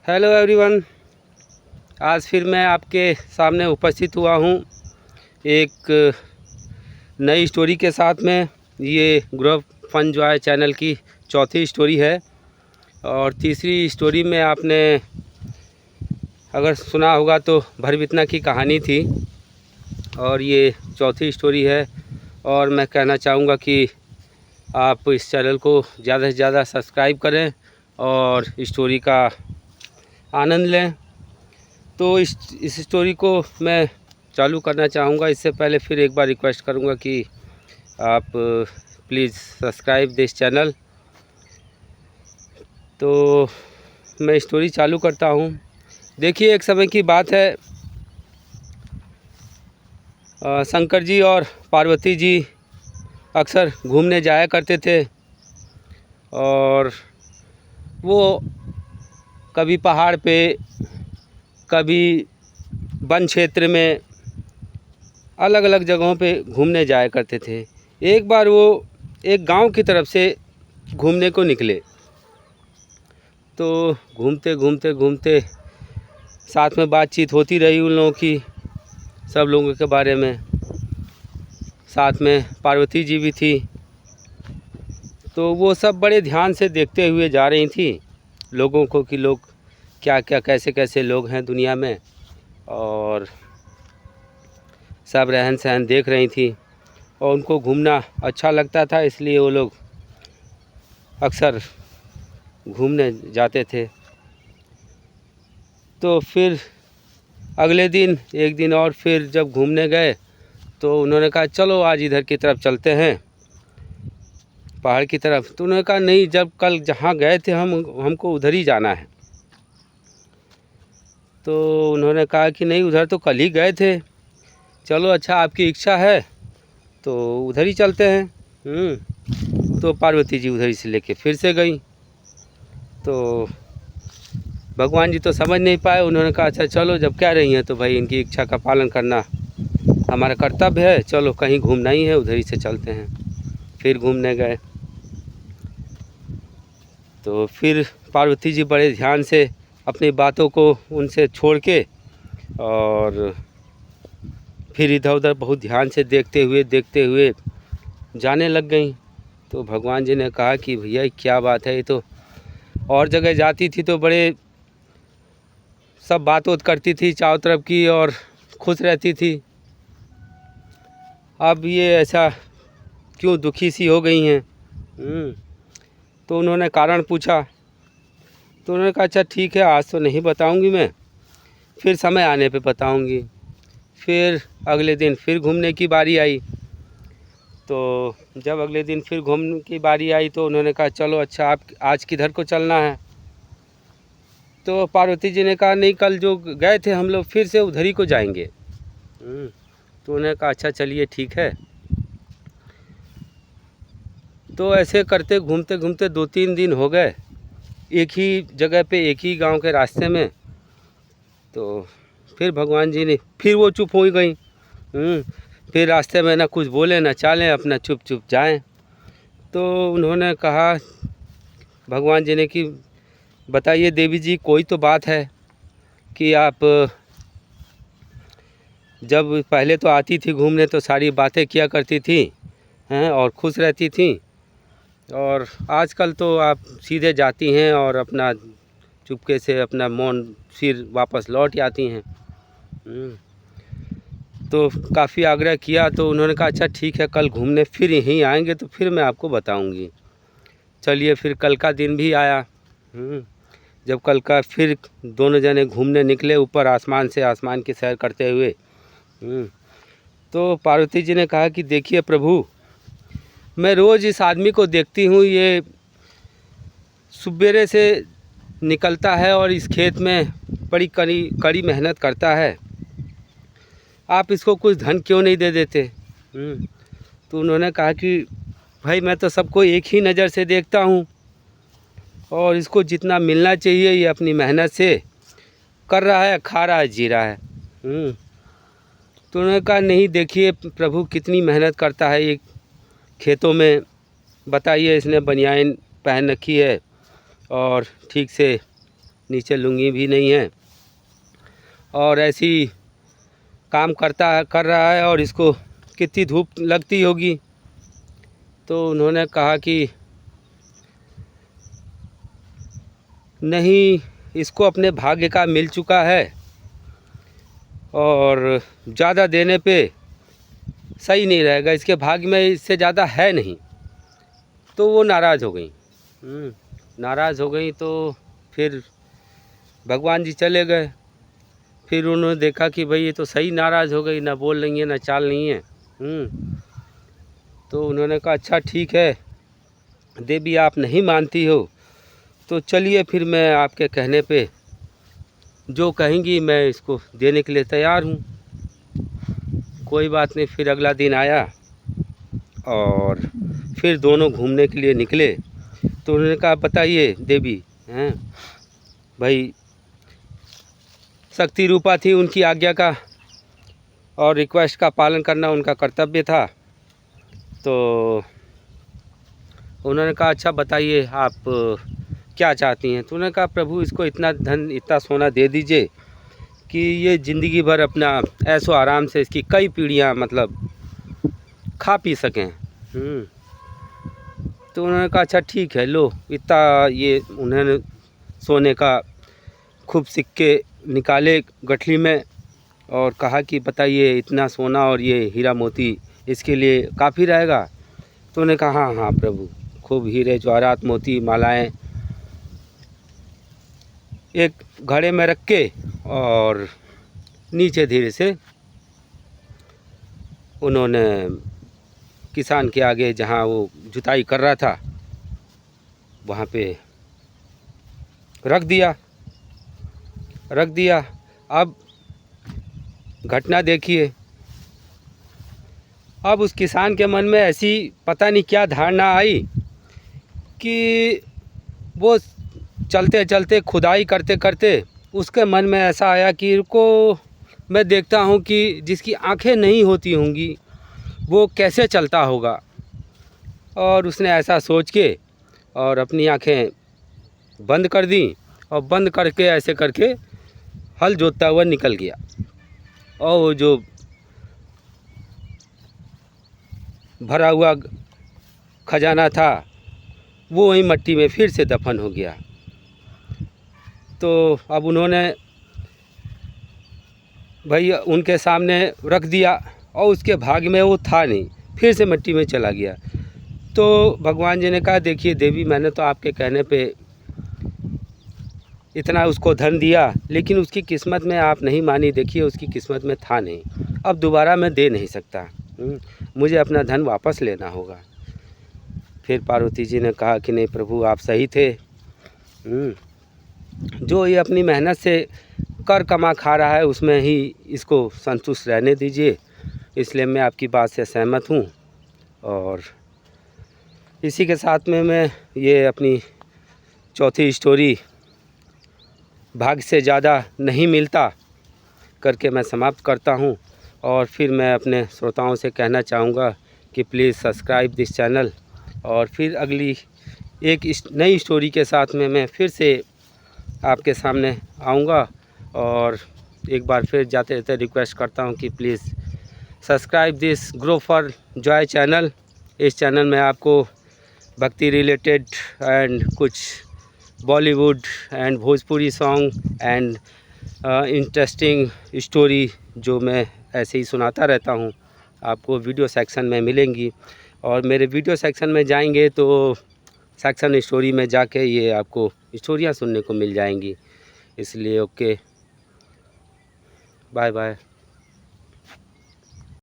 Hello everyone. आज फिर मैं आपके सामने उपस्थित हुआ हूँ एक नई स्टोरी के साथ में। ये ग्रुप फन जॉय चैनल की चौथी स्टोरी है और तीसरी स्टोरी में आपने अगर सुना होगा तो भरवितना की कहानी थी और ये चौथी स्टोरी है। और मैं कहना चाहूँगा कि आप इस चैनल को ज़्यादा से ज़्यादा सब्सक्राइब करें और स्टोरी का आनंद लें। तो इस स्टोरी को मैं चालू करना चाहूँगा। इससे पहले फिर एक बार रिक्वेस्ट करूँगा कि आप प्लीज़ सब्सक्राइब दिस चैनल। तो मैं स्टोरी चालू करता हूँ। देखिए, एक समय की बात है, शंकर जी और पार्वती जी अक्सर घूमने जाया करते थे और वो कभी पहाड़ पे, कभी वन क्षेत्र में, अलग अलग जगहों पे घूमने जाया करते थे। एक बार वो एक गांव की तरफ से घूमने को निकले। तो घूमते घूमते घूमते साथ में बातचीत होती रही उन लोगों की, सब लोगों के बारे में। साथ में पार्वती जी भी थी। तो वो सब बड़े ध्यान से देखते हुए जा रही थी लोगों को कि लोग क्या क्या, कैसे कैसे लोग हैं दुनिया में, और सब रहन सहन देख रही थी। और उनको घूमना अच्छा लगता था, इसलिए वो लोग अक्सर घूमने जाते थे। तो फिर अगले दिन, एक दिन और फिर जब घूमने गए तो उन्होंने कहा चलो आज इधर की तरफ चलते हैं, पहाड़ की तरफ। तो उन्होंने कहा नहीं, जब कल जहाँ गए थे हमको उधर ही जाना है। तो उन्होंने कहा कि नहीं, उधर तो कल ही गए थे। चलो अच्छा, आपकी इच्छा है तो उधर ही चलते हैं। तो पार्वती जी उधर ही से लेके फिर से गई। तो भगवान जी तो समझ नहीं पाए। उन्होंने कहा अच्छा चलो, जब कह रही हैं तो भाई इनकी इच्छा का पालन करना हमारा कर्तव्य है। चलो कहीं घूमना ही है, उधर ही से चलते हैं। फिर घूमने गए। तो फिर पार्वती जी बड़े ध्यान से अपनी बातों को उनसे छोड़ के और फिर इधर उधर बहुत ध्यान से देखते हुए जाने लग गई। तो भगवान जी ने कहा कि भैया क्या बात है, ये तो और जगह जाती थी तो बड़े सब बात करती थी चारों तरफ की और खुश रहती थी, अब ये ऐसा क्यों दुखी सी हो गई हैं। तो उन्होंने कारण पूछा। तो उन्होंने कहा अच्छा ठीक है, आज तो नहीं बताऊंगी मैं, फिर समय आने पे बताऊंगी। फिर अगले दिन फिर घूमने की बारी आई। तो जब अगले दिन फिर घूमने की बारी आई तो उन्होंने कहा चलो अच्छा, आप आज किधर को चलना है। तो पार्वती जी ने कहा नहीं, कल जो गए थे हम लोग फिर से उधर ही को जाएंगे। तो उन्होंने कहा अच्छा चलिए ठीक है। तो ऐसे करते घूमते घूमते 2-3 दिन हो गए, एक ही जगह पे, एक ही गांव के रास्ते में। तो फिर भगवान जी ने फिर वो चुप हो गई। फिर रास्ते में ना कुछ बोले ना चालें, अपना चुप चुप जाएं। तो उन्होंने कहा भगवान जी ने कि बताइए देवी जी, कोई तो बात है कि आप जब पहले तो आती थी घूमने तो सारी बातें किया करती थी हैं और खुश रहती थी, और आजकल तो आप सीधे जाती हैं और अपना चुपके से अपना मौन फिर वापस लौट आती हैं। तो काफ़ी आग्रह किया। तो उन्होंने कहा अच्छा ठीक है, कल घूमने फिर यहीं आएंगे तो फिर मैं आपको बताऊंगी। चलिए फिर कल का दिन भी आया। जब कल का फिर दोनों जने घूमने निकले ऊपर आसमान से, आसमान की सैर करते हुए। तो पार्वती जी ने कहा कि देखिए प्रभु, मैं रोज़ इस आदमी को देखती हूँ, ये सुबेरे से निकलता है और इस खेत में बड़ी कड़ी मेहनत करता है, आप इसको कुछ धन क्यों नहीं दे देते। तो उन्होंने कहा कि भाई मैं तो सबको एक ही नज़र से देखता हूँ और इसको जितना मिलना चाहिए ये अपनी मेहनत से कर रहा है, खा रहा है, जी रहा है। तो उन्होंने कहा नहीं, देखिए प्रभु कितनी मेहनत करता है ये खेतों में। बताइए, इसने बनियान पहन रखी है और ठीक से नीचे लुंगी भी नहीं है और ऐसी काम कर रहा है और इसको कितनी धूप लगती होगी। तो उन्होंने कहा कि नहीं, इसको अपने भाग्य का मिल चुका है और ज़्यादा देने पे सही नहीं रहेगा, इसके भाग्य में इससे ज़्यादा है नहीं। तो वो नाराज़ हो गई। नाराज़ हो गई तो फिर भगवान जी चले गए। फिर उन्होंने देखा कि भाई ये तो सही नाराज़ हो गई, ना बोल रही है ना चाल नहीं है। तो उन्होंने कहा अच्छा ठीक है देवी, आप नहीं मानती हो तो चलिए फिर मैं आपके कहने पे जो कहेंगी मैं इसको देने के लिए तैयार हूँ। कोई बात नहीं। फिर अगला दिन आया और फिर दोनों घूमने के लिए निकले। तो उन्होंने कहा बताइए देवी, हैं भाई शक्ति रूपा थी, उनकी आज्ञा का और रिक्वेस्ट का पालन करना उनका कर्तव्य था। तो उन्होंने कहा अच्छा बताइए आप क्या चाहती हैं। तो उन्होंने कहा प्रभु इसको इतना धन इतना सोना दे दीजिए कि ये ज़िंदगी भर अपना ऐशो आराम से इसकी कई पीढ़ियां मतलब खा पी सकें। तो उन्होंने कहा अच्छा ठीक है लो। इतना ये उन्होंने सोने का खूब सिक्के निकाले गठरी में और कहा कि बताइए इतना सोना और ये हीरा मोती इसके लिए काफ़ी रहेगा। तो उन्होंने कहा हाँ हाँ प्रभु, खूब हीरे जवाहरात मोती मालाएं एक घड़े में रख के और नीचे धीरे से उन्होंने किसान के आगे जहाँ वो जुताई कर रहा था वहाँ पे रख दिया। अब घटना देखिए, अब उस किसान के मन में ऐसी पता नहीं क्या धारणा आई कि वो चलते चलते खुदाई करते करते उसके मन में ऐसा आया कि इनको मैं देखता हूँ कि जिसकी आंखें नहीं होती होंगी वो कैसे चलता होगा। और उसने ऐसा सोच के और अपनी आंखें बंद कर दी और बंद करके ऐसे करके हल जोतता हुआ निकल गया। और वो जो भरा हुआ खजाना था वो वहीं मिट्टी में फिर से दफन हो गया। तो अब उन्होंने भाई उनके सामने रख दिया और उसके भाग्य में वो था नहीं, फिर से मिट्टी में चला गया। तो भगवान जी ने कहा देखिए देवी, मैंने तो आपके कहने पे इतना उसको धन दिया लेकिन उसकी किस्मत में आप नहीं मानी। देखिए उसकी किस्मत में था नहीं, अब दोबारा मैं दे नहीं सकता, मुझे अपना धन वापस लेना होगा। फिर पार्वती जी ने कहा कि नहीं प्रभु आप सही थे, जो ये अपनी मेहनत से कर कमा खा रहा है उसमें ही इसको संतुष्ट रहने दीजिए, इसलिए मैं आपकी बात से सहमत हूँ। और इसी के साथ में मैं ये अपनी चौथी स्टोरी भाग्य से ज़्यादा नहीं मिलता करके मैं समाप्त करता हूँ। और फिर मैं अपने श्रोताओं से कहना चाहूँगा कि प्लीज़ सब्सक्राइब दिस चैनल। और फिर अगली एक नई स्टोरी के साथ में मैं फिर से आपके सामने आऊँगा। और एक बार फिर जाते जाते रिक्वेस्ट करता हूँ कि please subscribe this grow for Joy channel. इस चैनल में आपको भक्ति रिलेटेड एंड कुछ Bollywood and Bhojpuri song and interesting story जो मैं ऐसे ही सुनाता रहता हूँ आपको वीडियो सेक्शन में मिलेंगी। और मेरे वीडियो सेक्शन में जाएंगे तो सेक्शन स्टोरी में जाके ये आपको स्टोरियाँ सुनने को मिल जाएंगी। इसलिए ओके, बाय बाय।